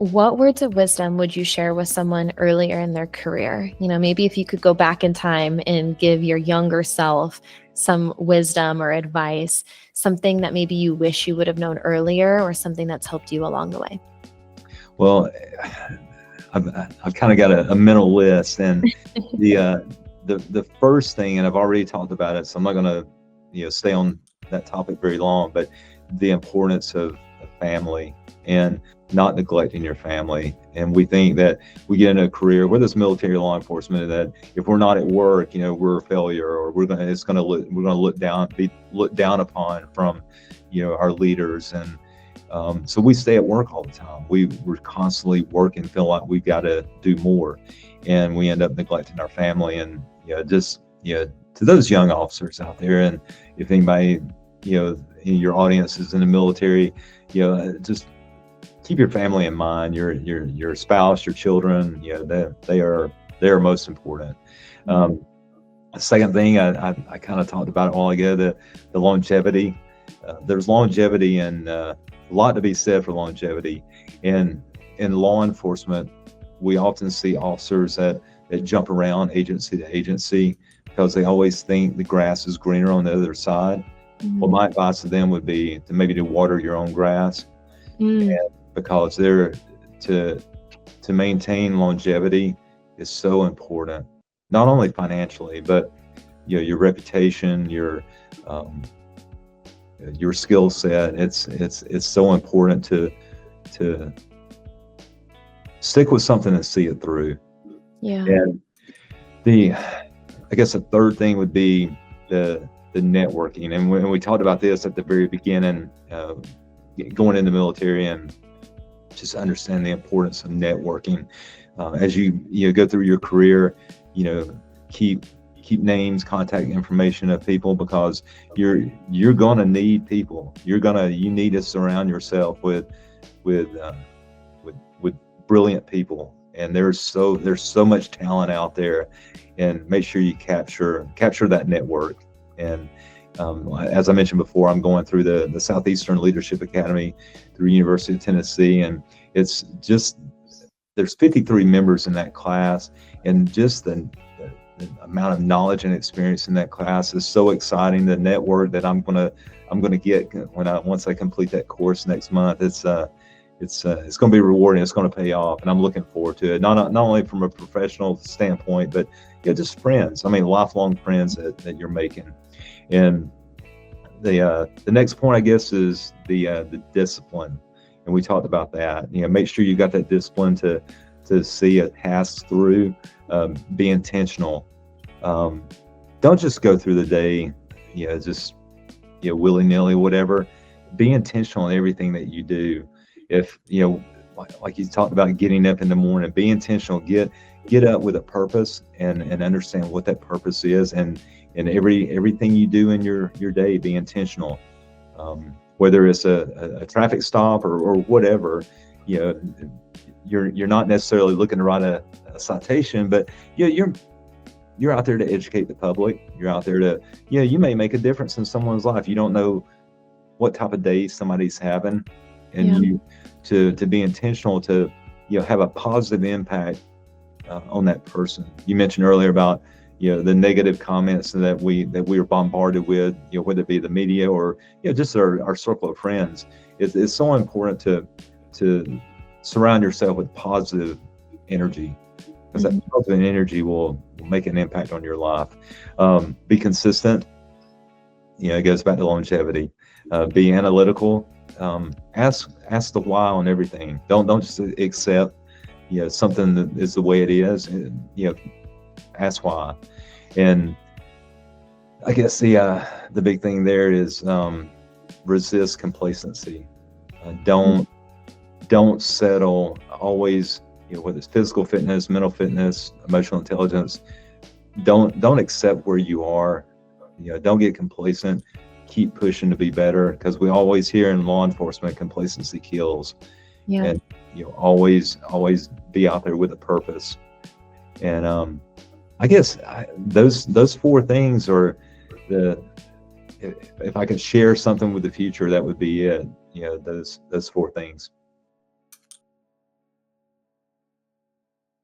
what words of wisdom would you share with someone earlier in their career? Maybe if you could go back in time and give your younger self some wisdom or advice, something that maybe you wish you would have known earlier or something that's helped you along the way. Well, I've kind of got a mental list, and the first thing, and I've already talked about it, so I'm not going to stay on that topic very long, but the importance of family and not neglecting your family. And we think that we get into a career, whether it's military, law enforcement, that if we're not at work, we're a failure, or we're going to be looked down upon from our leaders. And so we stay at work all the time. We're constantly working, feel like we've got to do more, and we end up neglecting our family. And to those young officers out there, and if anybody in your audience is in the military, just keep your family in mind. Your spouse, your children, they are most important. The second thing, I kind of talked about it a while ago, the longevity. There's longevity, and a lot to be said for longevity. And in law enforcement, we often see officers that jump around agency to agency because they always think the grass is greener on the other side. Mm-hmm. Well, my advice to them would be to maybe to water your own grass, and because to maintain longevity is so important, not only financially, but your reputation, your skill set. It's so important to stick with something and see it through. Yeah. And I guess the third thing would be the networking. And when we talked about this at the very beginning, going in the military, and just understand the importance of networking. As you go through your career, keep names, contact information of people, because you're gonna need people. You need to surround yourself with brilliant people. And there's so much talent out there, and make sure you capture that network. And as I mentioned before, I'm going through the Southeastern Leadership Academy through University of Tennessee, and it's just, there's 53 members in that class, and just the amount of knowledge and experience in that class is so exciting. The network that I'm gonna get once I complete that course next month, it's going to be rewarding. It's going to pay off, and I'm looking forward to it. Not only from a professional standpoint, but just friends. I mean, lifelong friends that you're making. And the next point, I guess, is the discipline, and we talked about that. Make sure you got that discipline to see a task through. Be intentional. Don't just go through the day, just willy-nilly, whatever. Be intentional in everything that you do. If like you talked about, getting up in the morning, be intentional. Get up with a purpose, and understand what that purpose is, and everything you do in your day, be intentional. Whether it's a traffic stop or whatever, you're not necessarily looking to write a citation, but you're out there to educate the public. You're out there to you may make a difference in someone's life. You don't know what type of day somebody's having, and to be intentional to have a positive impact on that person. You mentioned earlier about the negative comments that we are bombarded with, whether it be the media or just our circle of friends. It's so important to surround yourself with positive energy, because that positive energy will make an impact on your life. Be consistent. It goes back to longevity. Be analytical. Ask the why on everything. Don't just accept something that is the way it is. Ask why. And I guess the big thing there is resist complacency. Don't settle. Always, whether it's physical fitness, mental fitness, emotional intelligence, don't accept where you are. Don't get complacent. Keep pushing to be better, because we always hear in law enforcement, complacency kills. And always be out there with a purpose. And I guess those four things are if I could share something with the future, that would be it. Those four things.